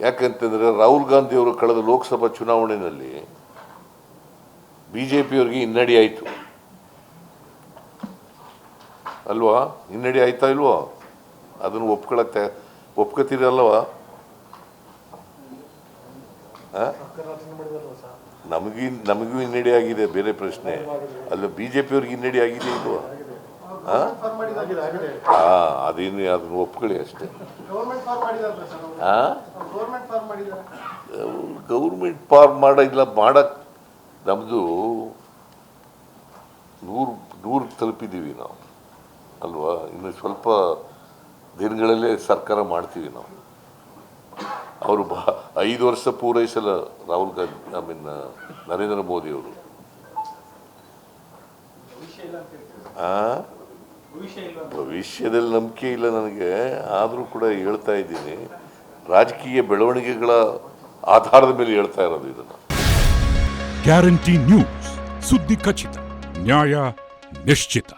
ಯಾಕಂತಂದರೆ ರಾಹುಲ್ ಗಾಂಧಿಯವರು ಕಳೆದ ಲೋಕಸಭಾ ಚುನಾವಣೆಯಲ್ಲಿ BJPಯವರಿಗೆ ಹಿನ್ನಡೆ ಆಯಿತು ಅಲ್ವಾ? ಹಿನ್ನಡೆ ಆಯ್ತಾ ಇಲ್ವಾ? ಅದನ್ನು ಒಪ್ಕೋತೀರಲ್ವಾ? ನಮಗೂ ಹಿನ್ನಡೆ ಆಗಿದೆ, ಬೇರೆ ಪ್ರಶ್ನೆ ಅಲ್ಲ. BJPಯವ್ರಿಗೆ ಹಿನ್ನಡೆ ಆಗಿದೆ ಇಲ್ವಾ? ಅದೇನು, ಅದನ್ನು ಒಪ್ಕೊಳ್ಳಿ ಅಷ್ಟೇ. ಗೌರ್ಮೆಂಟ್ ಫಾರ್ಮ್ ಮಾಡಿಲ್ಲ, ನಮ್ಮದು 100 ತಲುಪಿದ್ದೀವಿ ನಾವು ಅಲ್ವಾ? ಇನ್ನು ಸ್ವಲ್ಪ ದಿನಗಳಲ್ಲೇ ಸರ್ಕಾರ ಮಾಡ್ತೀವಿ ನಾವು. ಅವರು 5 ವರ್ಷ ಪೂರೈಸಲ್ಲ ರಾಹುಲ್ ಗಾಂಧಿ, ನರೇಂದ್ರ ಮೋದಿಯವರು. ಭವಿಷ್ಯದಲ್ಲಿ ನಂಬಿಕೆ ಇಲ್ಲ ನನಗೆ, ಆದರೂ ಕೂಡ ಹೇಳ್ತಾ ಇದ್ದೀನಿ. ರಾಜಕೀಯ ಬೆಳವಣಿಗೆಗಳ ಆಧಾರದ ಮೇಲೆ ಹೇಳ್ತಾ ಇರೋದು ಇದನ್ನು. ಗ್ಯಾರಂಟಿ ನ್ಯೂಸ್, ಸುದ್ದಿ ಖಚಿತ, ನ್ಯಾಯ ನಿಶ್ಚಿತ.